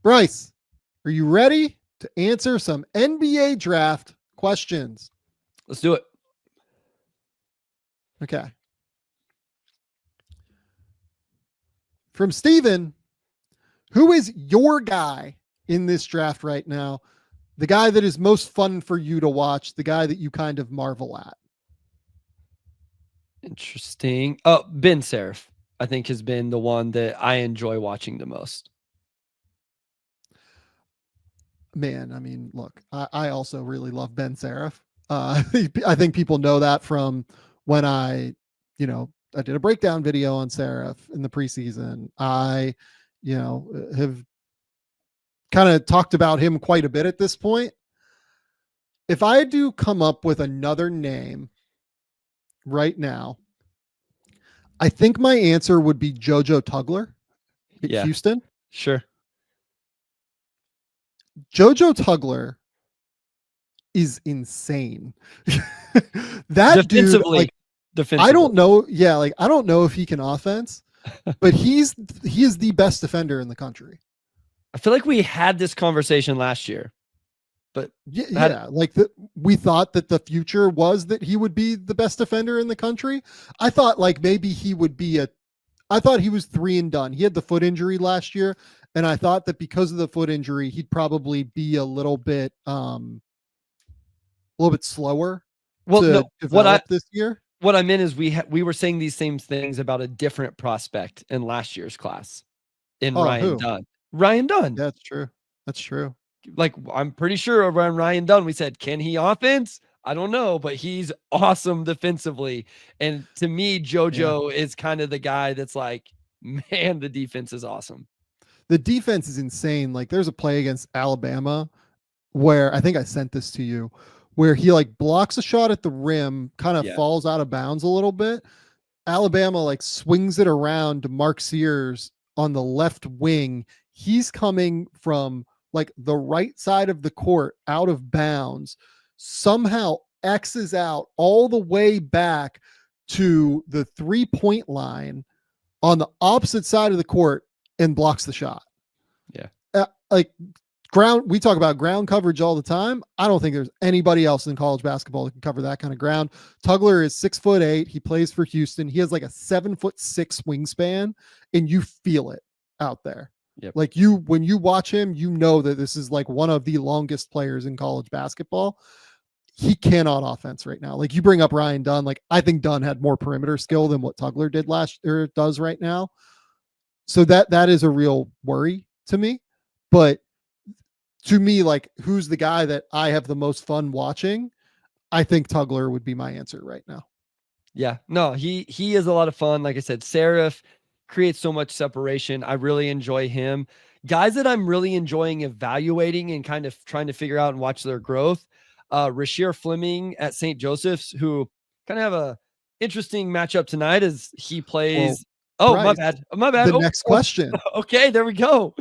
Bryce, are you ready to answer some NBA draft questions? Let's do it. Okay. From Steven, who is your guy in this draft right now? The guy that is most fun for you to watch, the guy that you kind of marvel at. Interesting. Oh, Ben Seraph, I think, has been the one that I enjoy watching the most. Man, I mean, look, I also really love Ben Seraph. I think people know that from when I did a breakdown video on Seraph in the preseason. I, have kind of talked about him quite a bit at this point. If I had to come up with another name right now, I think my answer would be JoJo Tugler at Houston. Sure. JoJo Tugler is insane. That defensively, dude, defensively. I don't know. Yeah, I don't know if he can offense, but he is the best defender in the country. I feel like we had this conversation last year, but we thought that the future was that he would be the best defender in the country. I thought maybe he would be I thought he was 3 and done. He had the foot injury last year, and I thought that because of the foot injury, he'd probably be a little bit slower. This year. What I meant is we were saying these same things about a different prospect in last year's class, Ryan Dunn. Ryan Dunn. That's true. That's true. I'm pretty sure around Ryan Dunn, we said, can he offense? I don't know, but he's awesome defensively. And to me, JoJo is kind of the guy that's like, man, the defense is awesome. The defense is insane. There's a play against Alabama where I think I sent this to you, where he blocks a shot at the rim, kind of falls out of bounds a little bit. Alabama swings it around to Mark Sears on the left wing. He's coming from the right side of the court out of bounds, somehow X's out all the way back to the 3-point line on the opposite side of the court and blocks the shot. Yeah. We talk about ground coverage all the time. I don't think there's anybody else in college basketball that can cover that kind of ground. Tugler is 6'8". He plays for Houston. He has a 7'6" wingspan, and you feel it out there. Yep. When you watch him, you know that this is one of the longest players in college basketball. He cannot offense right now. You bring up Ryan Dunn. I think Dunn had more perimeter skill than what Tugler does right now. So that is a real worry to me. But to me, who's the guy that I have the most fun watching? I think Tugler would be my answer right now. Yeah, no, he is a lot of fun. Like I said, Seraph creates so much separation. I really enjoy him. Guys that I'm really enjoying evaluating and kind of trying to figure out and watch their growth. Rasheer Fleming at St. Joseph's, who kind of have a interesting matchup tonight as he plays. My bad. The next question. Okay, there we go.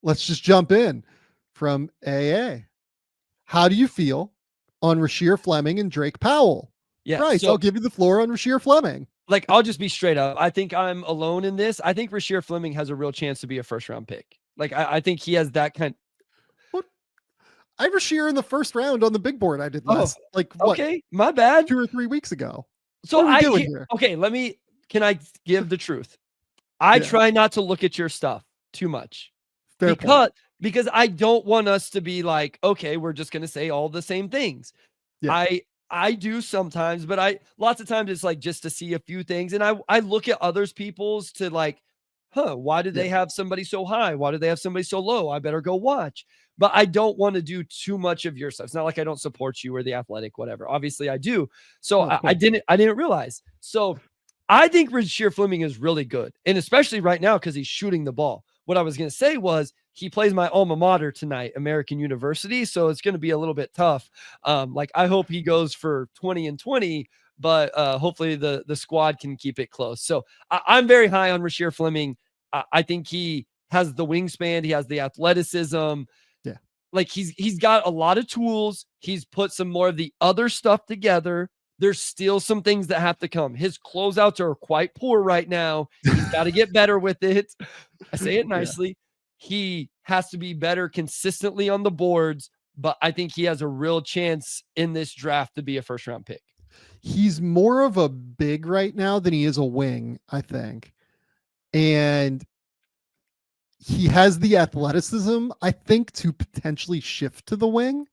Let's just jump in from AA. How do you feel on Rasheer Fleming and Drake Powell? Yeah, Bryce, I'll give you the floor on Rasheer Fleming. I'll just be straight up. I think I'm alone in this. I think Rasheer Fleming has a real chance to be a first-round pick. I think he has that kind. What? I have Rasheer in the first round on the big board. I did last. Okay, my bad. 2 or 3 weeks ago. So okay, can I give the truth? I try not to look at your stuff too much. Because I don't want us to be okay, we're just going to say all the same things. Yeah. I do sometimes, but lots of times it's just to see a few things. And I look at others people's to why did they have somebody so high? Why did they have somebody so low? I better go watch. But I don't want to do too much of your stuff. It's not like I don't support you or the Athletic, whatever. Obviously I do. So I didn't realize. So I think Rasheer Fleming is really good. And especially right now, because he's shooting the ball. What I was going to say was he plays my alma mater tonight, American University. So it's going to be a little bit tough. I hope he goes for 20 and 20, but hopefully the squad can keep it close. So I'm very high on Rasheer Fleming. I think he has the wingspan. He has the athleticism. Yeah. He's got a lot of tools. He's put some more of the other stuff together. There's still some things that have to come. His closeouts are quite poor right now. He's got to get better with it. I say it nicely. he has to be better consistently on the boards, but I think he has a real chance in this draft to be a first round pick. He's more of a big right now than he is a wing, I think. And he has the athleticism, I think, to potentially shift to the wing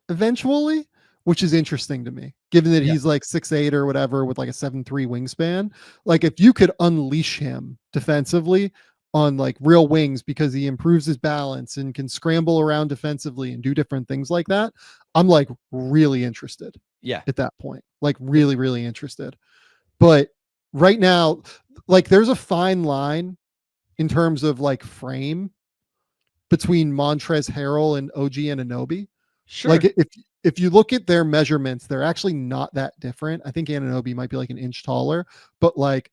eventually, which is interesting to me, given that he's like 6'8" or whatever with like a 7'3" wingspan. Like if you could unleash him defensively on like real wings because he improves his balance and can scramble around defensively and do different things like that, I'm like really interested. Yeah. At that point, like really, really interested. But right now, like there's a fine line in terms of like frame between Montrezl Harrell and OG Anunoby. Sure. Like if you look at their measurements, they're actually not that different. I think Anunoby might be like an inch taller, but like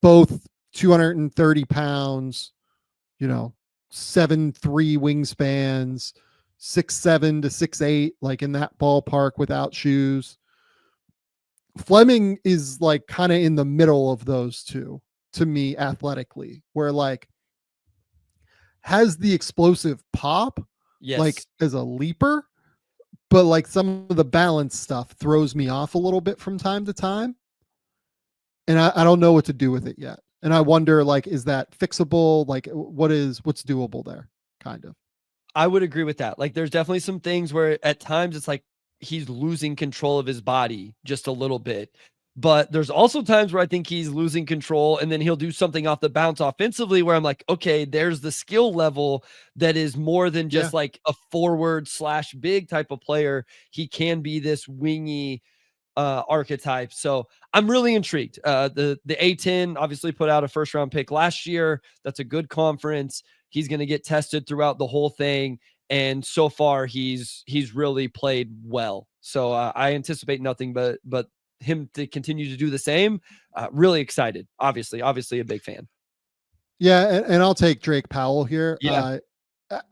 both 230 pounds, 7'3" wingspans, 6'7" to 6'8", like in that ballpark without shoes. Fleming is like kind of in the middle of those two to me athletically, where like has the explosive pop, like as a leaper, but like some of the balance stuff throws me off a little bit from time to time. And I don't know what to do with it yet. And I wonder, like, is that fixable? Like what's doable there? Kind of. I would agree with that. Like there's definitely some things where at times it's like he's losing control of his body just a little bit. But there's also times where I think he's losing control and then he'll do something off the bounce offensively where I'm like, okay, there's the skill level that is more than just like a forward / big type of player. He can be this wingy archetype. So I'm really intrigued. The A10 obviously put out a first round pick last year. That's a good conference. He's going to get tested throughout the whole thing. And so far he's really played well. So I anticipate nothing but him to continue to do the same. Really excited. Obviously a big fan. Yeah. And I'll take Drake Powell here. Yeah.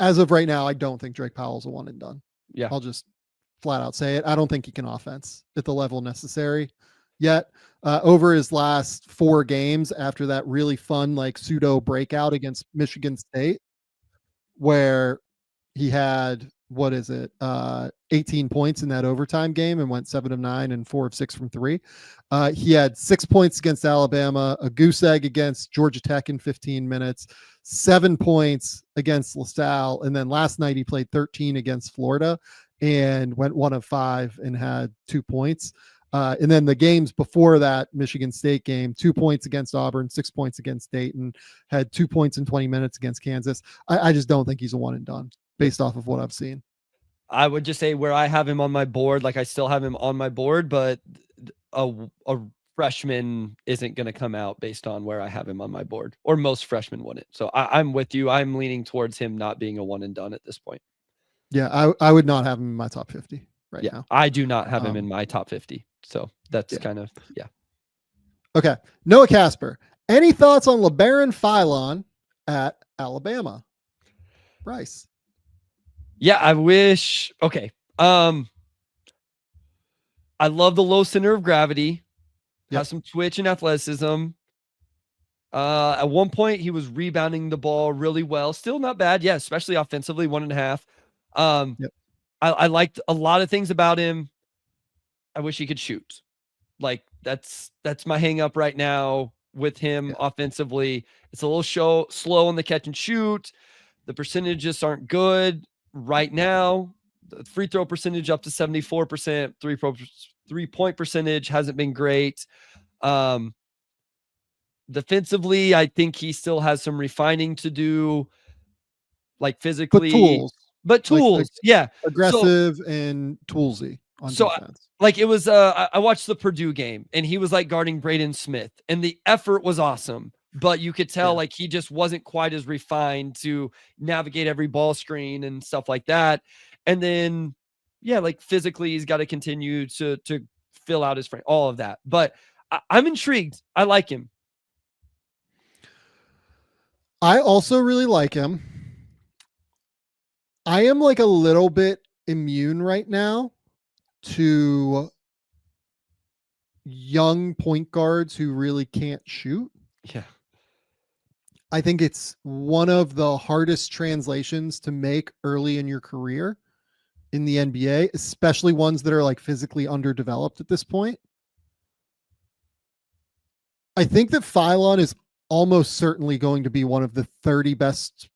As of right now, I don't think Drake Powell's a one and done. Yeah. I'll just flat out say it. I don't think he can offense at the level necessary yet. Over his last 4 games after that really fun, like pseudo breakout against Michigan State, where he had, 18 points in that overtime game and went 7 of 9 and 4 of 6 from 3. He had 6 points against Alabama, a goose egg against Georgia Tech in 15 minutes, 7 points against LaSalle. And then last night he played 13 against Florida and went 1 of 5 and had 2 points. And then the games before that Michigan State game, 2 points against Auburn, 6 points against Dayton, had 2 points in 20 minutes against Kansas. I just don't think he's a one and done based off of what I've seen. I would just say where I have him on my board, like I still have him on my board, but a freshman isn't going to come out based on where I have him on my board, or most freshmen wouldn't. So I'm with you. I'm leaning towards him not being a one and done at this point. Yeah, I would not have him in my top 50 right now. I do not have him in my top 50. So that's kind of, Okay. Noah Casper, any thoughts on Labaron Philon at Alabama? Bryce. Yeah, I wish. Okay. I love the low center of gravity. Has some twitch and athleticism. At one point, he was rebounding the ball really well. Still not bad. Yeah, especially offensively, 1.5. I liked a lot of things about him. I wish he could shoot. Like that's my hang up right now with him offensively. It's a little slow on the catch and shoot. The percentages aren't good right now. The free throw percentage up to 74%. Three-point percentage hasn't been great. Defensively, I think he still has some refining to do, like physically. But tools, like aggressive and toolsy on defense. Like it was, I watched the Purdue game and he was like guarding Braden Smith and the effort was awesome, but you could tell like he just wasn't quite as refined to navigate every ball screen and stuff like that. And then, like physically he's got to continue to fill out his frame, all of that. But I'm intrigued. I like him. I also really like him. I am like a little bit immune right now to young point guards who really can't shoot. Yeah. I think it's one of the hardest translations to make early in your career in the NBA, especially ones that are like physically underdeveloped at this point. I think that Philon is almost certainly going to be one of the 30 best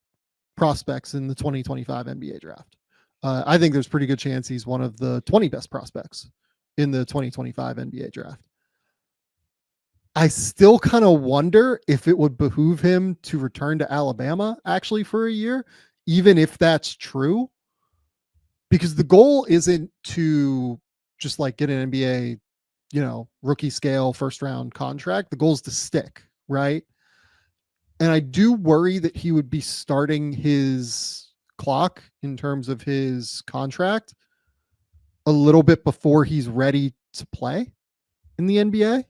prospects in the 2025 NBA draft. I think there's pretty good chance he's one of the 20 best prospects in the 2025 NBA draft. I still kind of wonder if it would behoove him to return to Alabama actually for a year, even if that's true, because the goal isn't to just like get an NBA, rookie scale first round contract. The goal is to stick, right? And I do worry that he would be starting his clock in terms of his contract a little bit before he's ready to play in the NBA.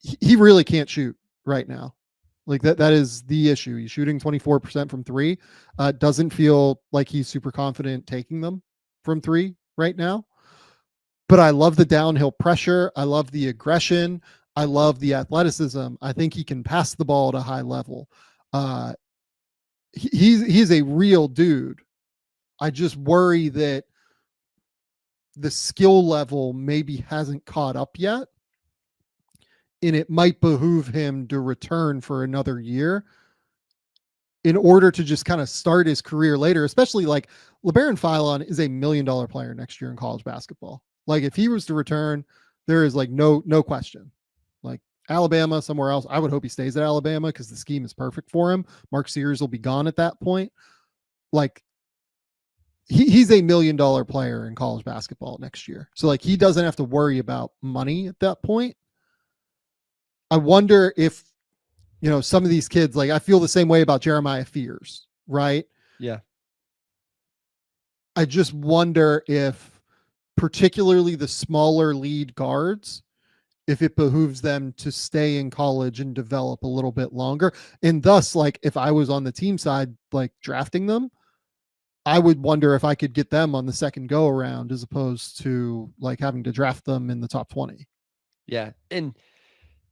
He really can't shoot right now. Like that is the issue. He's shooting 24% from three. Doesn't feel like he's super confident taking them from three right now. But I love the downhill pressure. I love the aggression. I love the athleticism. I think he can pass the ball at a high level. He's a real dude. I just worry that the skill level maybe hasn't caught up yet. And it might behoove him to return for another year in order to just kind of start his career later, especially like Labaron Philon is $1 million player next year in college basketball. Like if he was to return, there is like no question. Like Alabama, somewhere else. I would hope he stays at Alabama because the scheme is perfect for him. Mark Sears will be gone at that point. Like he's $1 million player in college basketball next year. So like he doesn't have to worry about money at that point. I wonder if, some of these kids, like I feel the same way about Jeremiah Fears, right? Yeah. I just wonder if particularly the smaller lead guards, if it behooves them to stay in college and develop a little bit longer. And thus, like if I was on the team side, like drafting them, I would wonder if I could get them on the second go around as opposed to like having to draft them in the top 20. Yeah. And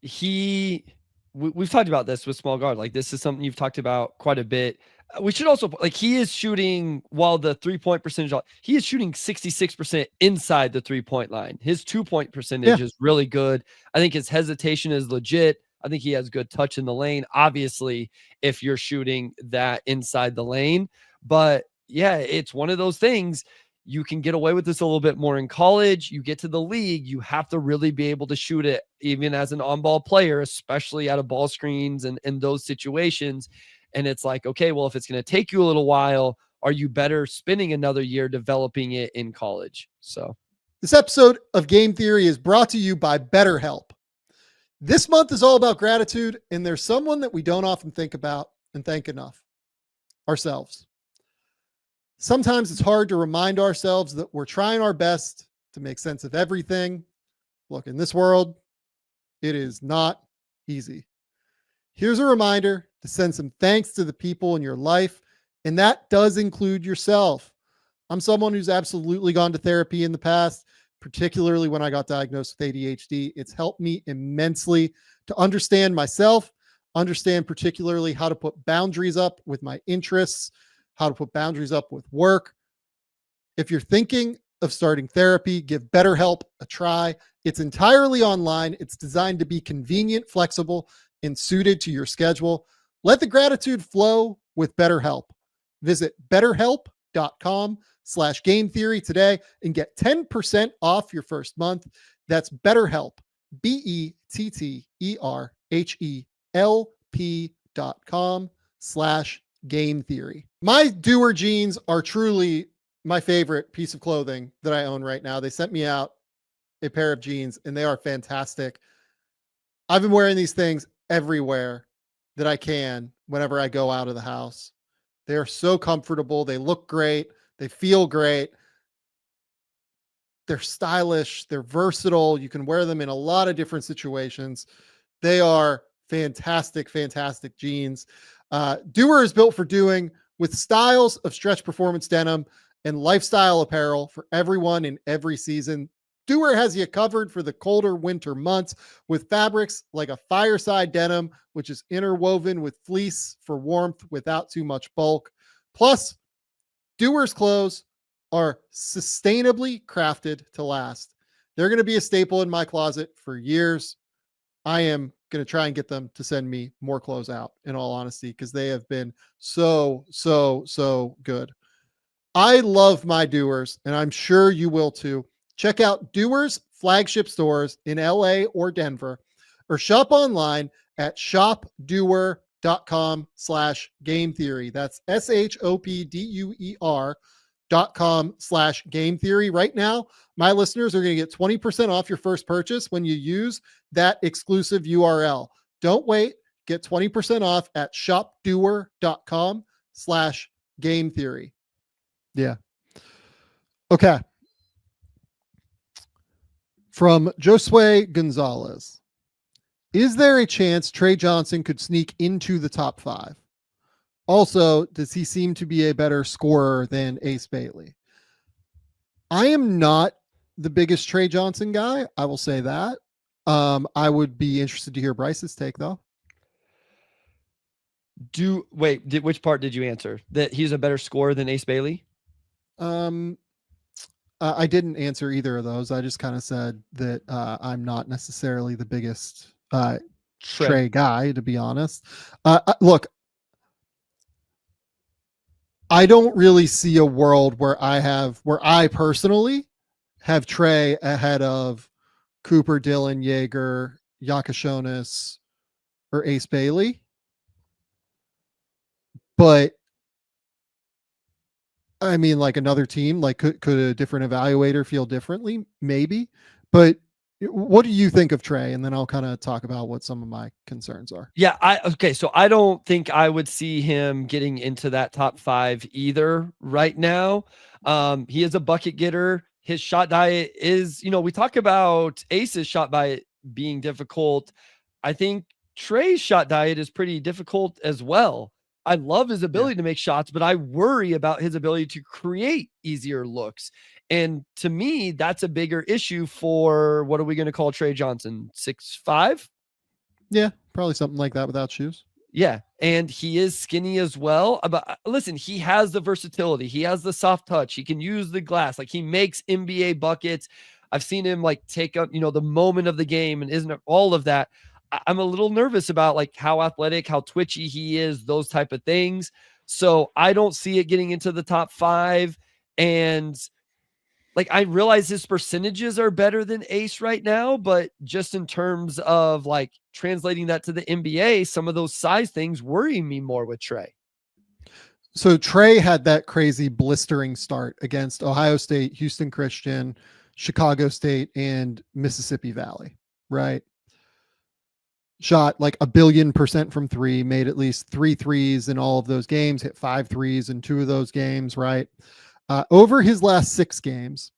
we've talked about this with small guard. Like this is something you've talked about quite a bit. We should also like he is shooting while the 3-point percentage, he is shooting 66% inside the 3-point line. His 2-point percentage is really good. I think his hesitation is legit. I think he has good touch in the lane. Obviously, if you're shooting that inside the lane, but yeah, it's one of those things. You can get away with this a little bit more in college. You get to the league, you have to really be able to shoot it, even as an on-ball player, especially out of ball screens and in those situations. And it's like, okay, well, if it's going to take you a little while, are you better spending another year developing it in college? So this episode of Game Theory is brought to you by BetterHelp. This month is all about gratitude, and there's someone that we don't often think about and thank enough: ourselves. Sometimes it's hard to remind ourselves that we're trying our best to make sense of everything. Look, in this world, it is not easy. Here's a reminder to send some thanks to the people in your life, and that does include yourself. I'm someone who's absolutely gone to therapy in the past, particularly when I got diagnosed with ADHD. It's helped me immensely to understand myself, understand particularly how to put boundaries up with my interests, how to put boundaries up with work. If you're thinking of starting therapy, give BetterHelp a try. It's entirely online. It's designed to be convenient, flexible, and suited to your schedule. Let the gratitude flow with BetterHelp. Visit betterhelp.com/game theory today and get 10% off your first month. That's BetterHelp, BetterHelp.com/game theory. My Duer jeans are truly my favorite piece of clothing that I own right now. They sent me out a pair of jeans and they are fantastic. I've been wearing these things everywhere that I can whenever I go out of the house. They are so comfortable. They look great. They feel great. They're stylish. They're versatile. You can wear them in a lot of different situations. They are fantastic, fantastic jeans. Duer is built for doing, with styles of stretch performance denim and lifestyle apparel for everyone in every season. Duer has you covered for the colder winter months with fabrics like a fireside denim, which is interwoven with fleece for warmth without too much bulk. Plus, Duer's clothes are sustainably crafted to last. They're going to be a staple in my closet for years. I am going to try and get them to send me more clothes out, in all honesty, because they have been so good. I love my Duers, and I'm sure you will too. Check out Duer's flagship stores in LA or Denver, or shop online at shopduer.com/game theory. That's shopduer.com/game theory. Right now, my listeners are going to get 20% off your first purchase when you use that exclusive URL. Don't wait. Get 20% off at shopduer.com/game theory. Yeah. Okay. From Josue Gonzalez. Is there a chance Tre Johnson could sneak into the top 5? Also, does he seem to be a better scorer than Ace Bailey? I am not the biggest Tre Johnson guy. I will say that. I would be interested to hear Bryce's take, though. Which part did you answer? That he's a better scorer than Ace Bailey? I didn't answer either of those. I just kind of said that I'm not necessarily the biggest Tre guy, to be honest. Look, I don't really see a world where I personally have Tre ahead of Cooper, Dillon, Jaeger, Yakashonis, or Ace Bailey. But I mean, like another team, like could a different evaluator feel differently? Maybe. But what do you think of Tre? And then I'll kind of talk about what some of my concerns are. Yeah. So I don't think I would see him getting into that top 5 either right now. He is a bucket getter. His shot diet is, we talk about Ace's shot diet being difficult. I think Tre's shot diet is pretty difficult as well. I love his ability to make shots, but I worry about his ability to create easier looks. And to me, that's a bigger issue for, what are we going to call Tre Johnson? 6'5"? Yeah, probably something like that without shoes. Yeah. And he is skinny as well. But listen, he has the versatility. He has the soft touch. He can use the glass. Like, he makes NBA buckets. I've seen him like take up, the moment of the game, and isn't all of that. I'm a little nervous about like how athletic, how twitchy he is, those type of things. So I don't see it getting into the top 5. And like, I realize his percentages are better than Ace right now, but just in terms of like translating that to the NBA, some of those size things worry me more with Tre. So Tre had that crazy blistering start against Ohio State, Houston Christian, Chicago State, and Mississippi Valley, right? Shot like 1,000,000,000% from 3, made at least 3 threes in all of those games, hit 5 threes in 2 of those games, right? Over his last 6 games,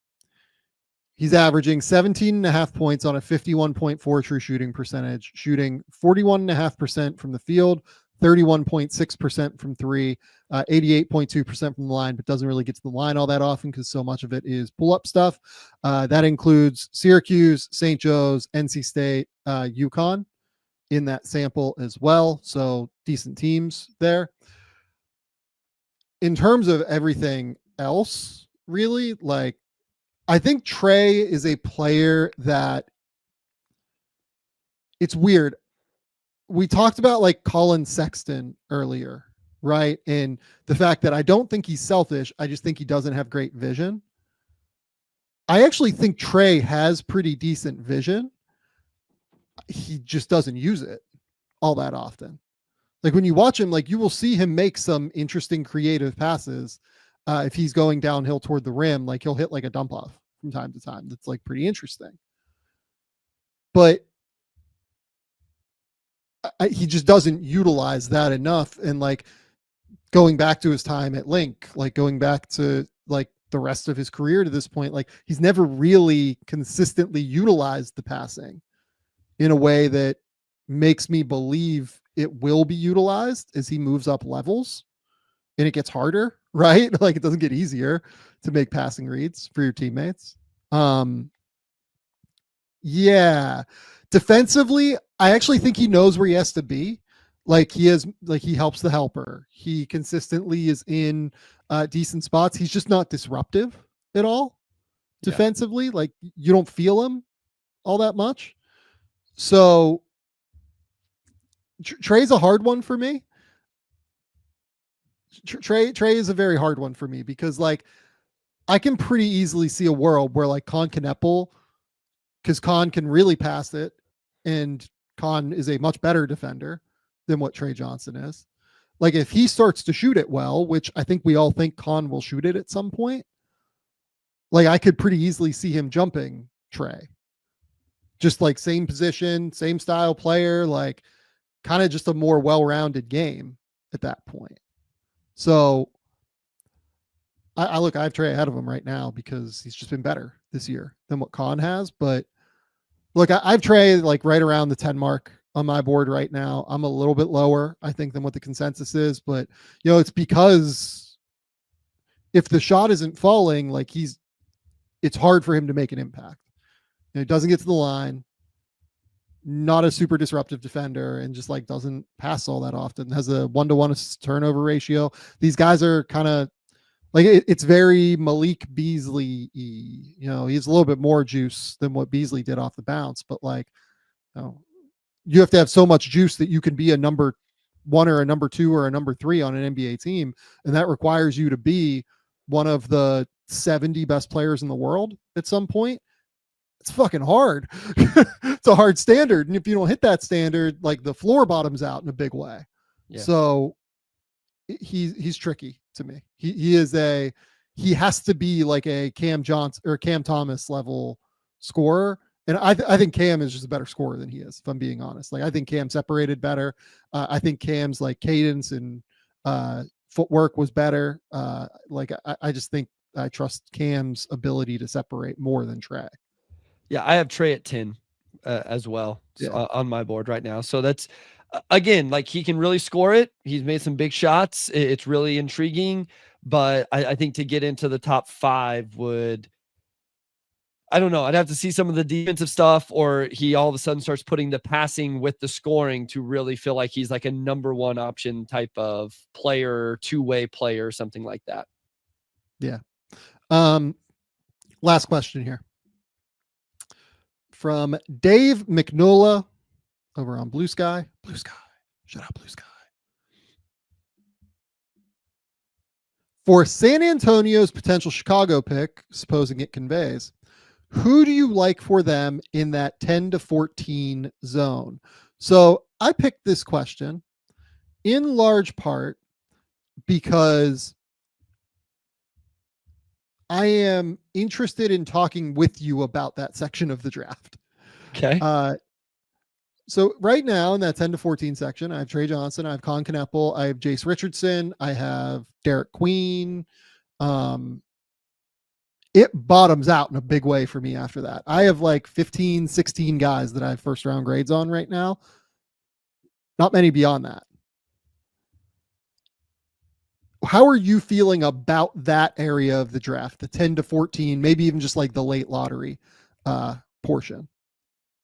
he's averaging 17.5 points on a 51.4 true shooting percentage, shooting 41.5% from the field, 31.6% from 3, 88.2% from the line, but doesn't really get to the line all that often because so much of it is pull-up stuff. That includes Syracuse, St. Joe's, NC State, UConn in that sample as well. So decent teams there. In terms of everything else, really, like, I think Tre is a player that, it's weird. We talked about like Colin Sexton earlier, right? And the fact that I don't think he's selfish. I just think he doesn't have great vision. I actually think Tre has pretty decent vision. He just doesn't use it all that often. Like, when you watch him, like, you will see him make some interesting creative passes. If he's going downhill toward the rim, like, he'll hit like a dump off from time to time. That's like pretty interesting. But he just doesn't utilize that enough. And like, going back to his time at Link, like going back to like the rest of his career to this point, like, he's never really consistently utilized the passing in a way that makes me believe it will be utilized as he moves up levels and it gets harder, right? Like, it doesn't get easier to make passing reads for your teammates. Yeah. Defensively, I actually think he knows where he has to be. Like he helps the helper. He consistently is in decent spots. He's just not disruptive at all defensively. Like you don't feel him all that much. So Tre's a hard one for me. Tre is a very hard one for me because like I can pretty easily see a world where like Con Kneppel, because Con can really pass it, and Con is a much better defender than what Tre Johnson is. Like if he starts to shoot it well, which I think we all think Con will shoot it at some point, like I could pretty easily see him jumping Tre. Just like same position, same style player, like kind of just a more well-rounded game at that point. So I have Tre ahead of him right now because he's just been better this year than what Con has. But look, I've Tre like right around the 10 mark on my board right now. I'm a little bit lower, I think, than what the consensus is. But, you know, it's because if the shot isn't falling, like it's hard for him to make an impact. You know, he doesn't get to the line, not a super disruptive defender, and just like doesn't pass all that often. Has a 1-to-1 turnover ratio. These guys are kind of like it's very Malik Beasley-y. You know, he's a little bit more juice than what Beasley did off the bounce, but like, you know, you have to have so much juice that you can be a number 1 or a number 2 or a number 3 on an NBA team, and that requires you to be one of the 70 best players in the world at some point. It's fucking hard. It's a hard standard, and if you don't hit that standard, like the floor bottoms out in a big way. Yeah. So he's tricky to me. He has to be like a Cam Johnson or Cam Thomas level scorer. And I think Cam is just a better scorer than he is, if I'm being honest. Like I think Cam separated better. I think Cam's like cadence and footwork was better. I just think I trust Cam's ability to separate more than Tre. Yeah, I have Tre at 10 as well on my board right now. So that's again, like he can really score it. He's made some big shots. It's really intriguing, but I think to get into the top 5 would, I don't know. I'd have to see some of the defensive stuff, or he all of a sudden starts putting the passing with the scoring to really feel like he's like a number 1 option type of player, 2-way player, something like that. Yeah. Last question here from Dave McNullah over on Blue Sky. Blue Sky. Shut up, Blue Sky. For San Antonio's potential Chicago pick, supposing it conveys, who do you like for them in that 10 to 14 zone? So I picked this question in large part because I am interested in talking with you about that section of the draft. Okay. So right now in that 10 to 14 section, I have Tre Johnson, I have Con Kneppel, I have Jace Richardson, I have Derek Queen. It bottoms out in a big way for me after that. I have like 15, 16 guys that I have first round grades on right now. Not many beyond that. How are you feeling about that area of the draft, the 10 to 14, maybe even just like the late lottery portion?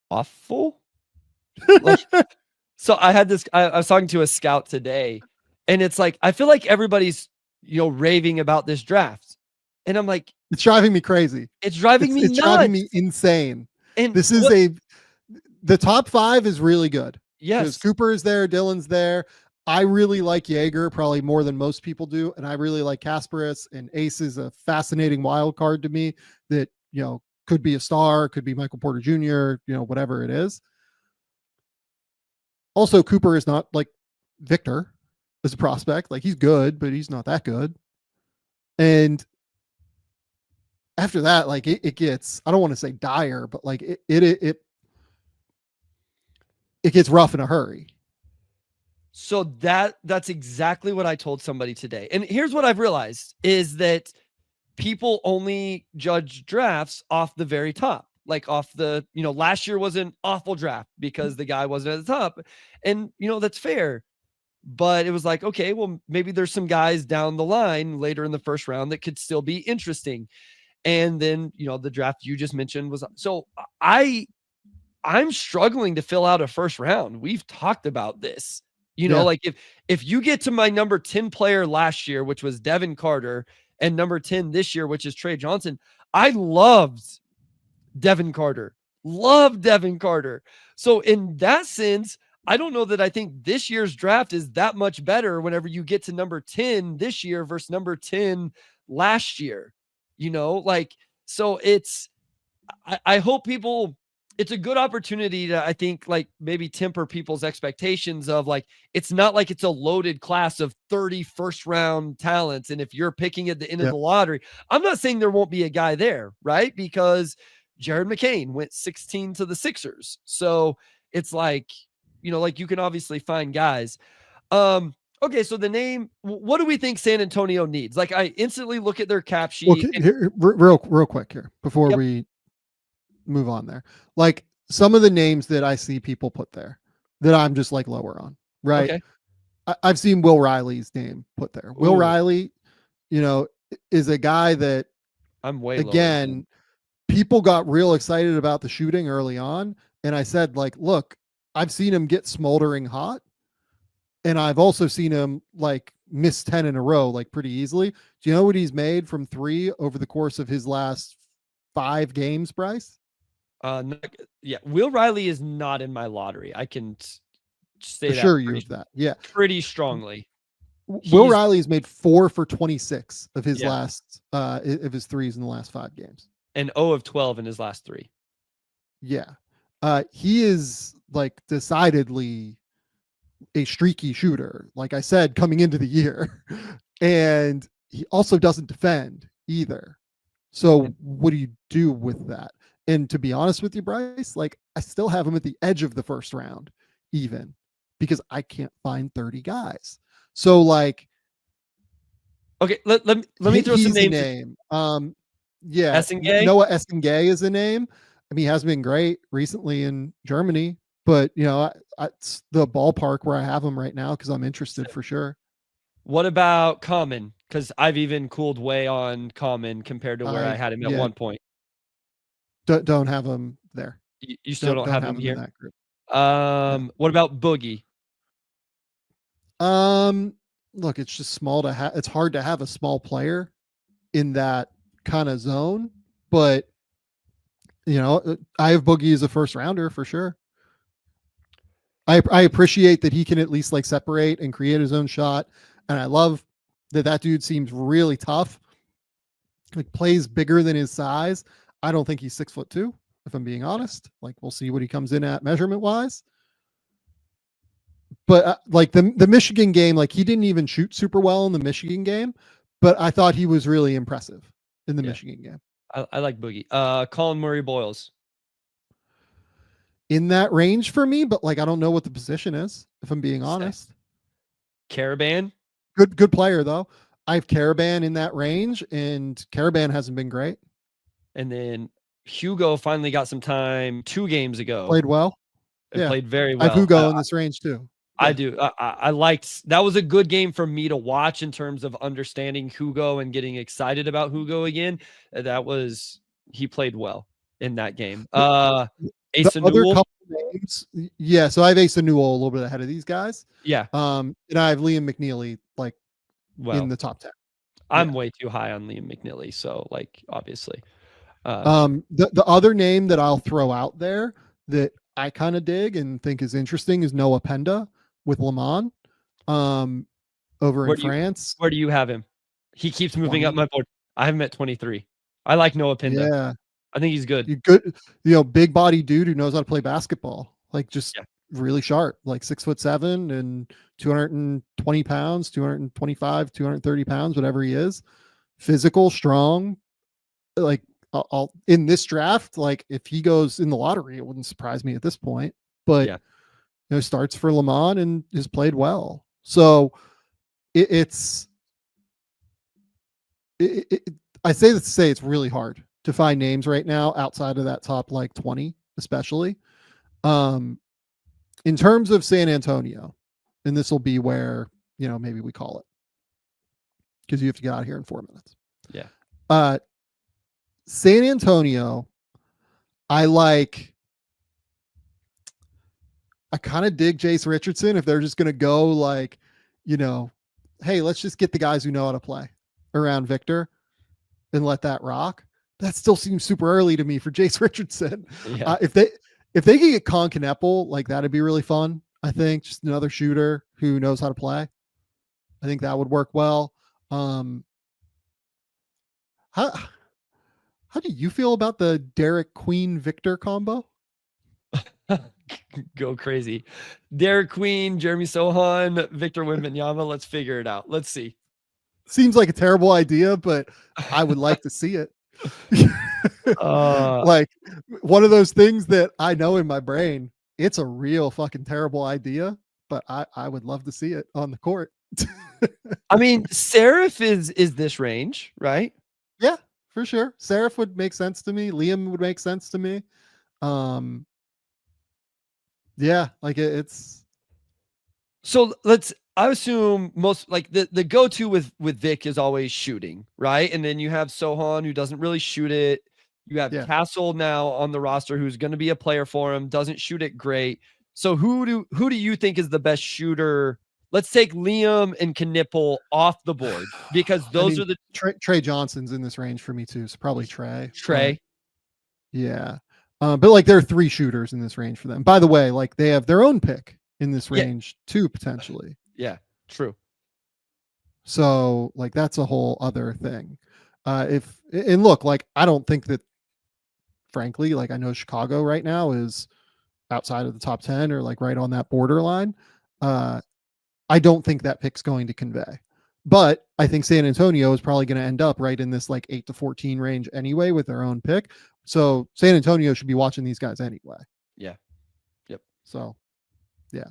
Awful. Like, so I had this, I was talking to a scout today, and it's like, I feel like everybody's, raving about this draft. And I'm like, it's driving me crazy. It's driving me nuts. It's driving me insane. And this is the top 5 is really good. Yes. Because Cooper is there. Dylan's there. I really like Jaeger probably more than most people do. And I really like Kasparis, and Ace is a fascinating wild card to me that, could be a star, could be Michael Porter Jr., whatever it is. Also, Cooper is not like Victor as a prospect. Like he's good, but he's not that good. And after that, like it gets, I don't want to say dire, but like it gets rough in a hurry. So that's exactly what I told somebody today. And here's what I've realized is that people only judge drafts off the very top, like off the, last year was an awful draft because the guy wasn't at the top. And, that's fair. But it was like, okay, well, maybe there's some guys down the line later in the first round that could still be interesting. And then, the draft you just mentioned was, so I I'm struggling to fill out a first round. We've talked about this. You know, like if you get to my number 10 player last year, which was Devin Carter, and number 10 this year, which is Tre Johnson, I loved Devin Carter. Love Devin Carter. So in that sense, I don't know that I think this year's draft is that much better whenever you get to number 10 this year versus number 10 last year. You know, like, so I hope people, it's a good opportunity to, I think, like maybe temper people's expectations of like, it's not like it's a loaded class of 30 first round talents. And if you're picking at the end of the lottery, I'm not saying there won't be a guy there, right? Because Jared McCain went 16 to the Sixers. So it's like, you know, like you can obviously find guys. Okay, so the name, what do we think San Antonio needs? Like I instantly look at their cap sheet. Okay, real quick here before we move on there. Like some of the names that I see people put there that I'm just like lower on, right? Okay. I've seen Will Riley's name put there. Will Riley, you know, is a guy that I'm way again, people got real excited about the shooting early on. And I said, like, look, I've seen him get smoldering hot. And I've also seen him like miss 10 in a row, like pretty easily. Do you know what he's made from 3 over the course of his last 5 games, Bryce? Yeah, Will Riley is not in my lottery. I can say assure you of that. Yeah, pretty strongly. Will Riley's made 4 for 26 of his last of his threes in the last 5 games, and 0 of 12 in his last 3. Yeah, he is like decidedly a streaky shooter, like I said coming into the year, and he also doesn't defend either. So what do you do with that? And to be honest with you, Bryce, like I still have him at the edge of the first round, even because I can't find 30 guys. So like, okay, let me throw some names. Name. Noah Essengay is a name. I mean, he has been great recently in Germany, but you know, it's the ballpark where I have him right now because I'm interested for sure. What about Common? Because I've even cooled way on Common compared to where I had him at one point. Don't have him there. You still don't have him here? In that group. What about Boogie? Look, it's just small to have. It's hard to have a small player in that kind of zone, but you know, I have Boogie as a first rounder for sure. I appreciate that he can at least like separate and create his own shot, and I love that dude seems really tough. Like plays bigger than his size. I don't think he's 6'2", if I'm being honest. Like we'll see what he comes in at measurement wise. But like the Michigan game, like he didn't even shoot super well in the Michigan game, but I thought he was really impressive in the Michigan game. I like Boogie. Colin Murray Boyles. In that range for me, but like I don't know what the position is, if I'm being honest. Caravan. Good player though. I have Caravan in that range, and Caravan hasn't been great. And then Hugo finally got some time 2 games ago. Played well. Played very well. I have Hugo in this range too. I do. I liked, that was a good game for me to watch in terms of understanding Hugo and getting excited about Hugo again. He played well in that game. Asa Newell. Names, so I have Asa Newell a little bit ahead of these guys. Yeah. And I have Liam McNeely like in the top 10. I'm way too high on Liam McNeely, so like obviously. The other name that I'll throw out there that I kind of dig and think is interesting is Noah Penda with Le Mans over in France. Where do you have him? He keeps moving up my board. I have him at 23. I like Noah Penda. Yeah. I think he's good. Good, you know, big body dude who knows how to play basketball. Like just really sharp, like 6'7" and 220 pounds, 225, 230 pounds, whatever he is. Physical, strong. Like I'll in this draft, like if he goes in the lottery, it wouldn't surprise me at this point. But you know, starts for Le Mans and has played well. So I say that to say it's really hard to find names right now outside of that top like 20, especially. In terms of San Antonio, and this will be where, you know, maybe we call it because you have to get out of here in 4 minutes. Yeah. San Antonio, I like I kind of dig Jace Richardson if they're just going to go like, hey, let's just get the guys who know how to play around Victor and let that rock. That still seems super early to me for Jace Richardson. Yeah. If they could get Con Kneppel, like that'd be really fun. I think just another shooter who knows how to play. I think that would work well. How do you feel about the Derek Queen Victor combo? Go crazy. Derek Queen, Jeremy Sohan, Victor Wembanyama. Let's figure it out. Let's see. Seems like a terrible idea, but I would like to see it. Like one of those things that I know in my brain, it's a real fucking terrible idea, but I would love to see it on the court. I mean, Seraph is this range, right? Yeah, for sure. Seraph would make sense to me. Liam would make sense to me. Yeah, like it's. So I assume most like the go-to with Vic is always shooting, right? And then you have Sohan who doesn't really shoot it. You have Castle now on the roster who's going to be a player for him, doesn't shoot it great. So who do you think is the best shooter? Let's take Liam and Kneppel off the board because those are the Tre Johnson's in this range for me too. So probably Tre. Yeah. But like there are 3 shooters in this range for them. By the way, like they have their own pick in this range too, potentially. Yeah, true. So like that's a whole other thing. And look, like I don't think that, frankly, like I know Chicago right now is outside of the top 10 or like right on that borderline. I don't think that pick's going to convey, but I think San Antonio is probably going to end up right in this like 8 to 14 range anyway with their own pick. So San Antonio should be watching these guys anyway. Yeah. Yep. So, yeah.